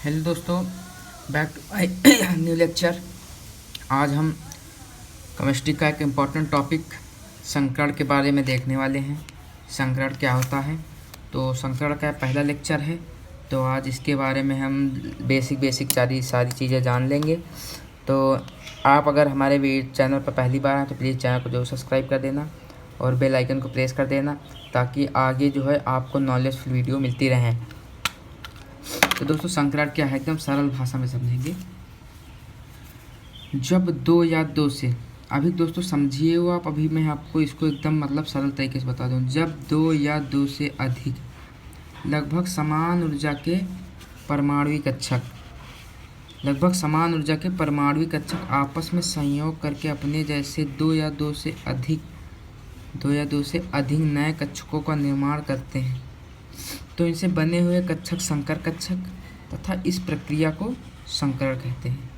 Hello दोस्तों, back to my new lecture. आज हम केमिस्ट्री का एक इम्पॉर्टेंट टॉपिक संकरण के बारे में देखने वाले हैं। संकरण क्या होता है, तो संकरण का पहला लेक्चर है। तो आज इसके बारे में हम बेसिक सारी चीज़ें जान लेंगे। तो आप अगर हमारे चैनल पर पहली बार हैं तो प्लीज़ चैनल को जरूर सब्सक्राइब कर देना और बेल आइकन को प्रेस कर देना, ताकि आगे जो है आपको नॉलेजफुल वीडियो मिलती रहें। तो दोस्तों, संकरण क्या है, एकदम सरल भाषा में समझेंगे। जब दो या दो से अभी दोस्तों समझिए हो आप, अभी मैं आपको इसको एकदम सरल तरीके से बता दूं। जब दो या दो से अधिक लगभग समान ऊर्जा के परमाणुविक कक्षक आपस में संयोग करके अपने जैसे दो या दो से अधिक नए कक्षकों का निर्माण करते हैं, तो इनसे बने हुए कक्षक संकर कक्षक तथा इस प्रक्रिया को संकरण कहते हैं।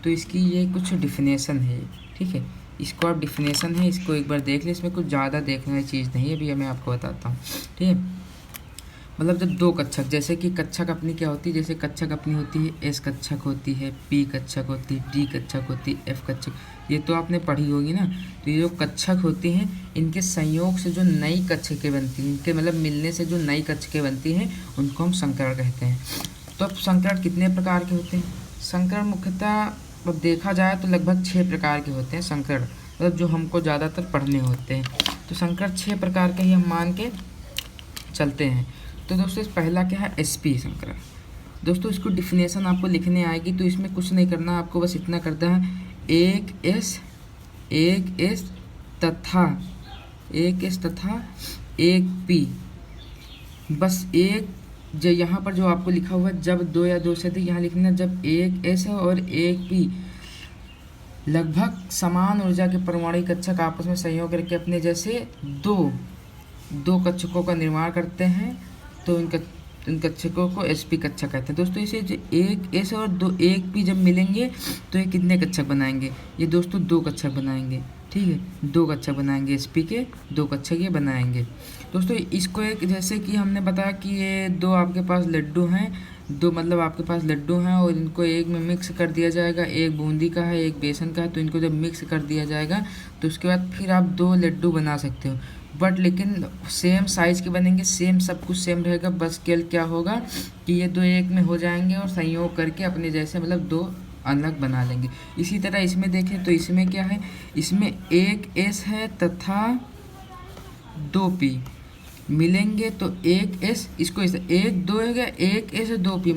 तो इसकी ये कुछ डिफिनेशन है, ठीक है। इसको आप डिफिनेशन है, इसको एक बार देख लें। इसमें कुछ ज़्यादा देखने वाली चीज़ नहीं है, अभी मैं आपको बताता हूँ, ठीक है। जब दो कक्षक, जैसे कि कक्षक अपनी क्या होती है, जैसे कक्षक अपनी होती है एस कक्षक होती है, पी कक्षक होती है, डी कक्षक होती है, एफ कक्षक, ये तो आपने पढ़ी होगी ना। तो ये जो कक्षक होती हैं, इनके संयोग से जो नई कक्षकें बनती हैं, इनके मिलने से जो नई कक्षकें बनती हैं, उनको हम संकरण कहते हैं। तो अब संकरण कितने प्रकार के होते हैं? संकरण मुख्यतः अब देखा जाए तो लगभग 6 प्रकार के होते हैं संकरण, जो हमको ज़्यादातर पढ़ने होते हैं। तो संकरण 6 प्रकार के ही हम मान के चलते हैं। तो दोस्तों, पहला क्या है, एसपी संकरण। दोस्तों, इसको डिफिनेशन आपको लिखने आएगी, तो इसमें कुछ नहीं करना, आपको बस इतना करना है, एक एस तथा एक पी। बस एक जो यहाँ पर जो आपको लिखा हुआ है, जब दो या दो से अधिक, यहाँ लिखना जब एक एस और एक पी लगभग समान ऊर्जा के परमाणु कक्षक आपस में संयोग करके अपने जैसे दो कक्षकों का निर्माण करते हैं, तो इन कक्षकों को एसपी कक्षक कहते हैं। दोस्तों, इसे जो एक एस और दो एक पी जब मिलेंगे तो ये कितने कक्षक बनाएंगे? ये दोस्तों 2 कक्षक बनाएंगे, ठीक है। 2 कक्षक बनाएंगे, एसपी के 2 कक्षक ये बनाएंगे। दोस्तों, इसको एक, जैसे कि हमने बताया कि ये दो आपके पास लड्डू हैं, आपके पास लड्डू हैं और इनको एक में मिक्स कर दिया जाएगा, एक बूंदी का है एक बेसन का है। तो इनको जब मिक्स कर दिया जाएगा तो उसके बाद फिर आप 2 लड्डू बना सकते हो, बट लेकिन सेम साइज़ के बनेंगे, सेम सब कुछ सेम रहेगा। बस केवल क्या होगा कि ये 2 एक में हो जाएंगे और संयोग करके अपने जैसे 2 अलग बना लेंगे। इसी तरह इसमें देखें तो इसमें क्या है, इसमें एक एस है तथा 2 पी मिलेंगे, तो एक एस, इसको इस एक 2 है, एक एस 2 पी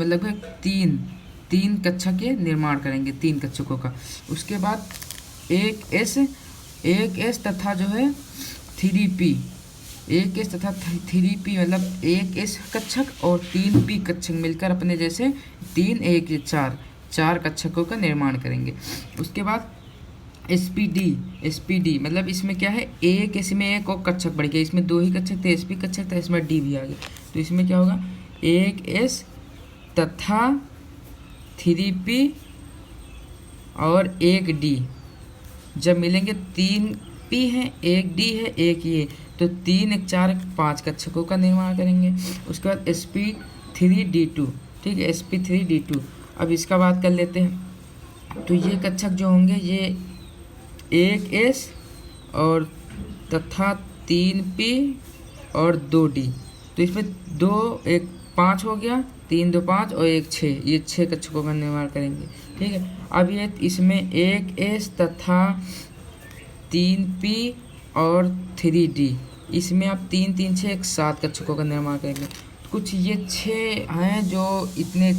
तीन कक्षक के निर्माण करेंगे, 3 कक्षकों का। उसके बाद एक एस तथा जो है 3 पी, एक एस तथा 3 पी एक एस कक्षक और 3 पी कक्षक मिलकर अपने जैसे 3 1 4 कक्षकों का निर्माण करेंगे। उसके बाद एसपीडी इसमें क्या है, एक इसमें एक और कक्षक बढ़ गया, इसमें 2 ही कक्षक थे, एसपी कक्षक था, इसमें डी भी आ गया। तो इसमें क्या होगा, एक एस तथा 3 पी और एक डी जब मिलेंगे, 3 पी है, एक डी है, एक ये, तो 3 1 4 5 कक्षकों का निर्माण करेंगे। उसके बाद sp3d2, ठीक है, sp3d2। अब इसका बात कर लेते हैं। तो ये कक्षक जो होंगे, ये एक एस और तथा 3 पी और 2 डी। तो इसमें 2 1 5 हो गया, 3 2 5 और 1 6, ये 6 कक्षकों का निर्माण करेंगे, ठीक है। अब ये इसमें एक एस तथा 3 पी और 3 डी, इसमें आप 3 3 6 7 कक्षकों का निर्माण करेंगे। कुछ ये 6 हैं जो इतने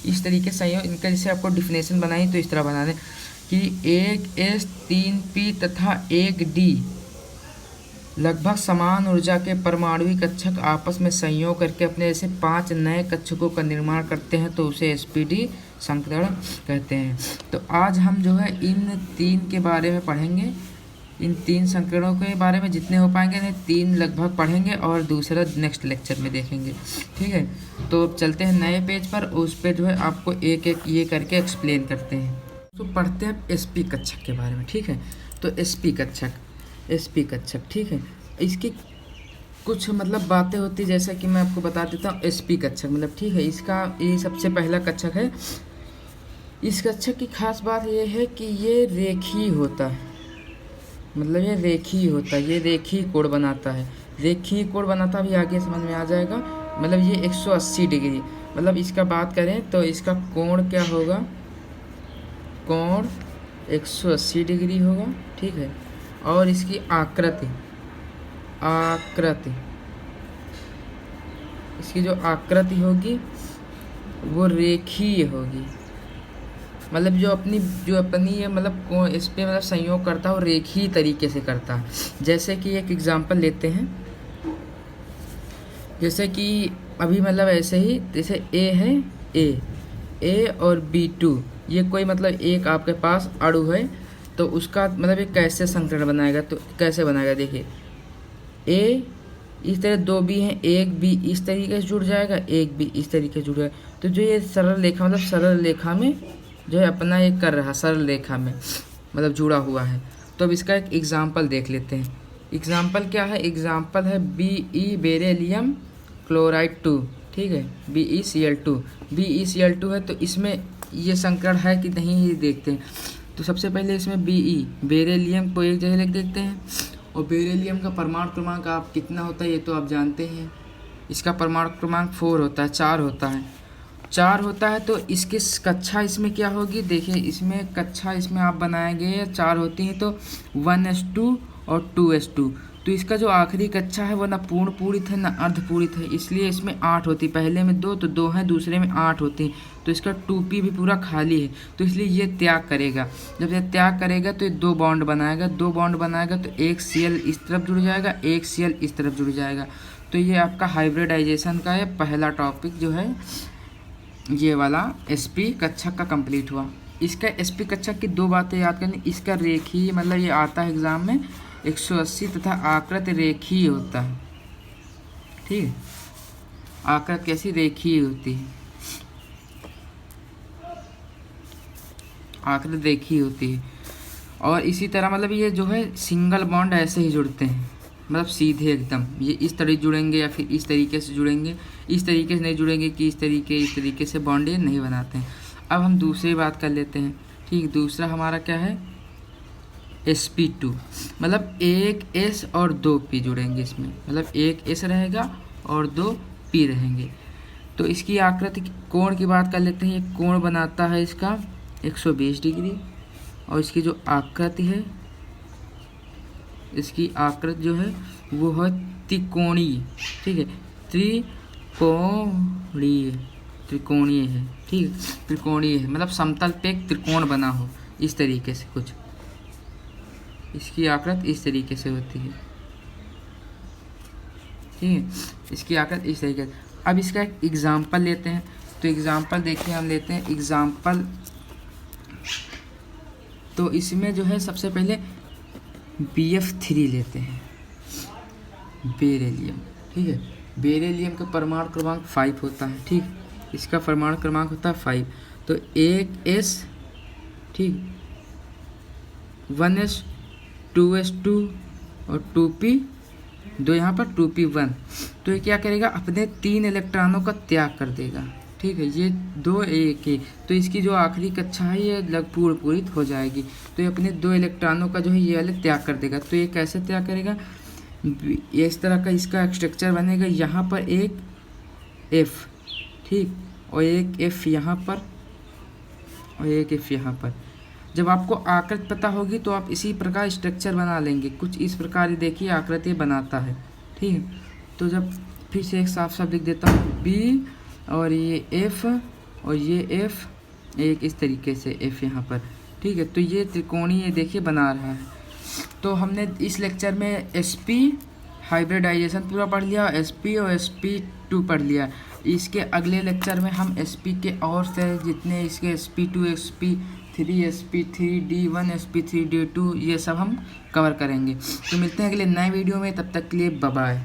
इस तरीके से हैं। इनका जैसे आपको डिफिनेशन बनाई तो इस तरह बना दें कि एक एस 3 पी तथा एक डी लगभग समान ऊर्जा के परमाणुविक कक्षक आपस में संयोग करके अपने जैसे 5 नए कक्षकों का निर्माण करते हैं, तो उसे एसपीडी संकरण कहते हैं। तो आज हम जो है इन 3 के बारे में पढ़ेंगे, इन 3 संकरणों के बारे में जितने हो पाएंगे ने 3 लगभग पढ़ेंगे और दूसरा नेक्स्ट लेक्चर में देखेंगे, ठीक है। तो चलते हैं नए पेज पर, उस पे जो है आपको एक एक ये करके एक्सप्लेन करते हैं। तो पढ़ते हैं एसपी कक्षक के बारे में, ठीक है। तो एसपी कक्षक, ठीक है, इसके कुछ मतलब बातें होती, जैसा कि मैं आपको बता देता हूँ। एसपी कक्षक मतलब ठीक है, इसका ये सबसे पहला कक्षक है। इस कक्षक की खास बात ये है कि ये रेखीय होता है, मतलब ये रेखीय होता है, ये रेखीय कोण बनाता है। रेखीय कोण बनाता भी आगे समझ में आ जाएगा। मतलब ये 180 डिग्री, मतलब इसका बात करें तो इसका कोण क्या होगा, कोण 180 डिग्री होगा, ठीक है। और इसकी आकृति इसकी जो आकृति होगी वो रेखीय होगी। मतलब जो अपनी ये मतलब इस पे मतलब संयोग करता है वो रेखीय तरीके से करता है। जैसे कि एक एग्जांपल लेते हैं, जैसे कि अभी मतलब ऐसे ही, जैसे ए है, ए और B2, ये कोई मतलब एक आपके पास अणु है, तो उसका मतलब ये कैसे संकरण बनाएगा, तो कैसे बनाएगा देखिए। ए इस तरह 2 बी हैं, एक बी इस तरीके से जुड़ जाएगा, एक बी इस तरीके से जुड़ जाएगा। तो जो ये सरल रेखा मतलब सरल रेखा में जो है अपना ये कर रहा, सरल रेखा में मतलब जुड़ा हुआ है। तो अब इसका एक एग्जाम्पल देख लेते हैं। एग्जाम्पल क्या है, एग्जाम्पल है BE बेरिलियम क्लोराइड 2, ठीक है, BeCl2। BeCl2 है, तो इसमें ये संकरण है कि नहीं ये देखते हैं। तो सबसे पहले इसमें BE बेरिलियम को एक जगह लिख देते हैं, और बेरिलियम का परमाणु क्रमांक आप कितना होता है ये तो आप जानते हैं। इसका परमाणु क्रमांक 4 होता है, 4 होता है। तो इसकी कक्षा इसमें क्या होगी, देखिए इसमें कक्षा इसमें आप बनाएंगे 4 होती हैं, तो 1s2 और 2s2। तो इसका जो आखिरी कक्षा है वो ना पूर्ण पूरित है ना अर्ध पूरित है, इसलिए इसमें 8 होती। पहले में 2 तो 2 हैं, दूसरे में 8 होती हैं। तो इसका 2p भी पूरा खाली है, तो इसलिए ये त्याग करेगा। जब ये त्याग करेगा तो ये 2 बॉन्ड बनाएगा, तो एक Cl इस तरफ जुड़ जाएगा, एक Cl इस तरफ जुड़ जाएगा। तो ये आपका हाइब्रिडाइजेशन का ये पहला टॉपिक जो है ये वाला sp कक्षक का कंप्लीट हुआ। इसका sp कक्षक की 2 बातें याद करनी। इसका रेखीय मतलब ये आता है एग्जाम में 180 तथा आकृति रेखीय होता है, ठीक है। आकृति कैसी रेखीय होती है, आकृति रेखीय होती है। और इसी तरह मतलब ये जो है सिंगल बॉन्ड ऐसे ही जुड़ते हैं, मतलब सीधे एकदम ये इस तरह जुड़ेंगे या फिर इस तरीके से जुड़ेंगे, इस तरीके से नहीं जुड़ेंगे कि इस तरीके से बॉन्ड ये नहीं बनाते हैं। अब हम दूसरी बात कर लेते हैं, ठीक। दूसरा हमारा क्या है, sp2, मतलब एक s और 2 p जुड़ेंगे इसमें, मतलब एक s रहेगा और 2 p रहेंगे। तो इसकी आकृति कोण की बात कर लेते हैं। ये कोण बनाता है इसका 120 डिग्री, और इसकी जो आकृति है, इसकी आकृति जो है वो है त्रिकोणीय, ठीक है, त्रिकोणीय है, ठीक है, त्रिकोणीय है, मतलब समतल पे एक त्रिकोण बना हो इस तरीके से कुछ, इसकी आकृति इस तरीके से होती है, ठीक है, इसकी आकृति इस तरीके से। अब इसका एक एग्जाम्पल लेते हैं। तो एग्जाम्पल देखिए, हम लेते हैं एग्जाम्पल। तो इसमें जो है सबसे पहले BF3 लेते हैं, बेरिलियम, ठीक है। बेरिलियम का परमाणु क्रमांक 5 होता है, ठीक। इसका परमाणु क्रमांक होता है 5। तो एक S, ठीक, 1s 2s2 और 2p, 2 यहाँ पर 2p1। तो ये क्या करेगा, अपने 3 इलेक्ट्रॉनों का त्याग कर देगा, ठीक है। ये 2 एक है, तो इसकी जो आखिरी कक्षा है ये लगभग पूरित हो जाएगी। तो ये अपने 2 इलेक्ट्रॉनों का जो है ये वाले त्याग कर देगा। तो ये कैसे त्याग करेगा, ये इस तरह का इसका स्ट्रक्चर बनेगा। यहाँ पर एक F, ठीक, और एक F यहाँ पर और एक F यहाँ पर। जब आपको आकृति पता होगी तो आप इसी प्रकार स्ट्रक्चर बना लेंगे। कुछ इस प्रकार देखिए आकृति बनाता है, ठीक है। तो जब फिर से एक साफ साफ लिख देता हूँ, B और ये F और ये F, एक इस तरीके से F यहाँ पर, ठीक है। तो ये त्रिकोणीय देखिए बना रहा है। तो हमने इस लेक्चर में sp हाइब्रिडाइजेशन पूरा पढ़ लिया, sp और sp2 पढ़ लिया। इसके अगले लेक्चर में हम sp के और से जितने इसके sp2 sp3 sp3d1 sp3d2 ये सब हम कवर करेंगे। तो मिलते हैं अगले नए वीडियो में, तब तक के लिए बाय बाय।